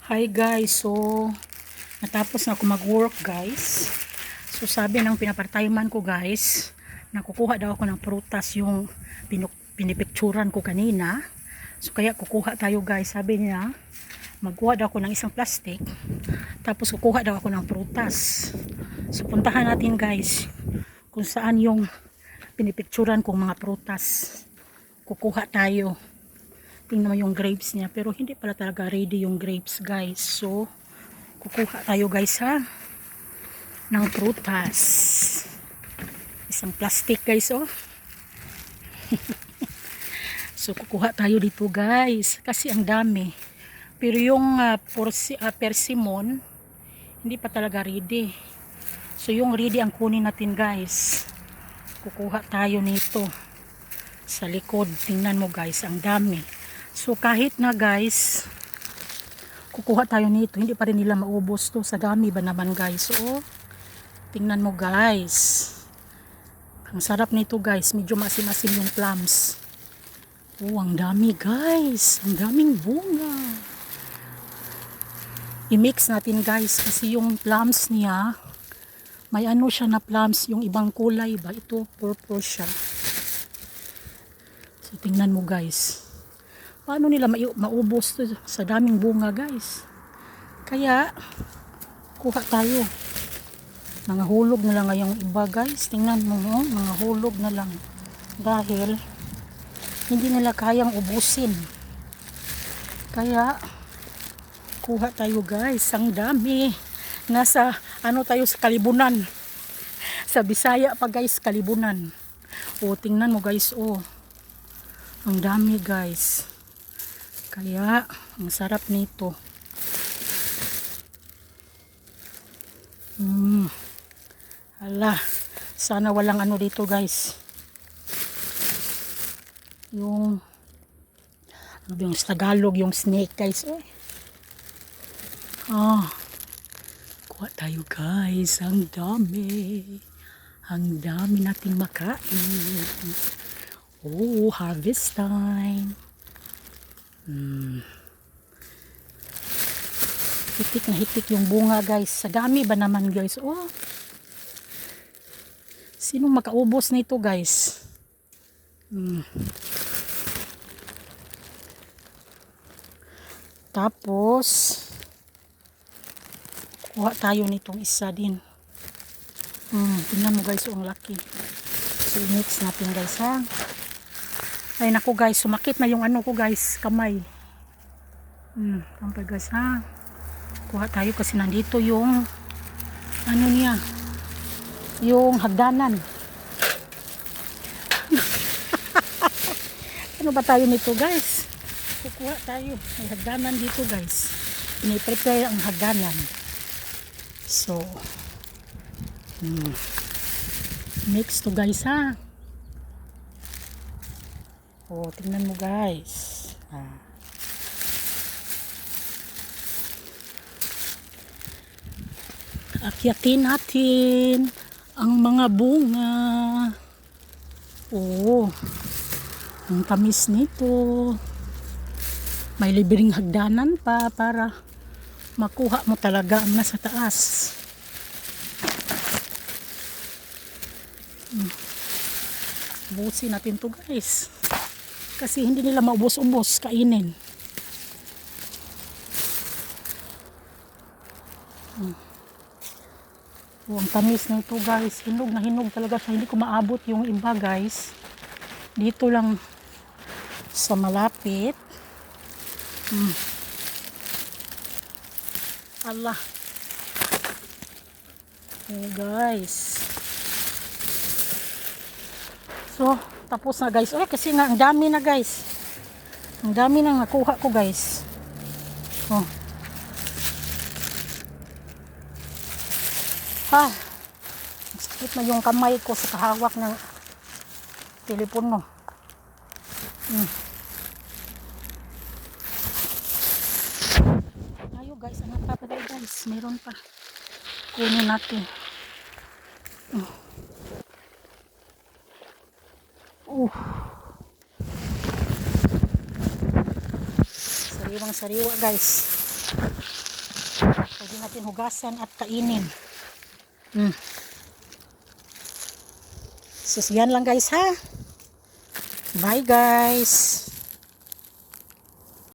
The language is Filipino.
Hi guys, so natapos na ako mag-work guys. So sabi ng pinapartayman ko guys, nakukuha daw ako ng prutas yung pinipicturan ko kanina. So kaya kukuha tayo guys, sabi niya magkuha daw ako ng isang plastic, tapos kukuha daw ako ng prutas. So puntahan natin guys kung saan yung pinipicturan kong mga prutas. Kukuha tayo. Tingnan mo yung grapes niya, pero hindi pala talaga ready yung grapes guys. So kukuha tayo guys ha ng prutas, isang plastic guys oh. So kukuha tayo dito guys kasi ang dami, pero yung persimmon hindi pa talaga ready. So yung ready ang kunin natin guys. Kukuha tayo nito sa likod. Tingnan mo guys, ang dami. So kahit na guys kukuha tayo nito, hindi pa rin nila maubos to. Sa dami ba naman guys. So tingnan mo guys, ang sarap nito guys. Medyo masim-masim yung plums. Oh, ang dami guys, ang daming bunga. I-mix natin guys kasi yung plums niya may ano siya na plums, yung ibang kulay ba, ito purple siya. So tingnan mo guys, paano nila maubos to sa daming bunga guys. Kaya kuha tayo, mga hulog na lang ngayong iba guys. Tingnan mo, mga hulog na lang dahil hindi nila kayang ubusin. Kaya kuha tayo guys, ang dami. Nasa ano tayo sa Kalibunan, sa Bisaya pa guys, Kalibunan. O tingnan mo guys, oh ang dami guys. Kaya ang sarap nito. Hala, sana walang ano dito guys, yung ano yung sa Tagalog, yung snake guys. Kuha tayo guys, ang dami nating makain. Oh, harvest time. Hitik na hitik yung bunga guys. Sa dami ba naman guys. Oh, sinong makaubos nito guys? Tapos kuha tayo nitong isa din. Tingnan mo guys, ang laki. So mix natin guys ha. Ay naku guys, sumakit na yung ano ko guys, kamay. Tampay guys ha. Kuha tayo kasi nandito yung ano niya, yung hagdanan. Ano ba tayo nito guys? Kukuha tayo, may hagdanan dito guys. Piniprepare ang hagdanan. So mix to guys ha. Oh, tingnan mo guys. Akyatin natin ang mga bunga. Oh, ang tamis nito. May libreng hagdanan pa para makuha mo talaga ang nasa taas. Busin natin to guys kasi hindi nila maubos-ubos kainin. Ang tamis na ito guys, hinog na hinog talaga siya. Hindi ko maabot yung iba guys, dito lang sa malapit. Allah, okay guys. So tapos na guys. Kasi nga ang dami na guys, ang dami na nakuha ko guys. Sakit na yung kamay ko sa kahawak ng telepono. Tayo guys, ano pa pa guys, meron pa. Kunin natin. Sariwang sariwa guys. Pwede natin hugasan at kainin. So yan lang guys ha. Bye guys.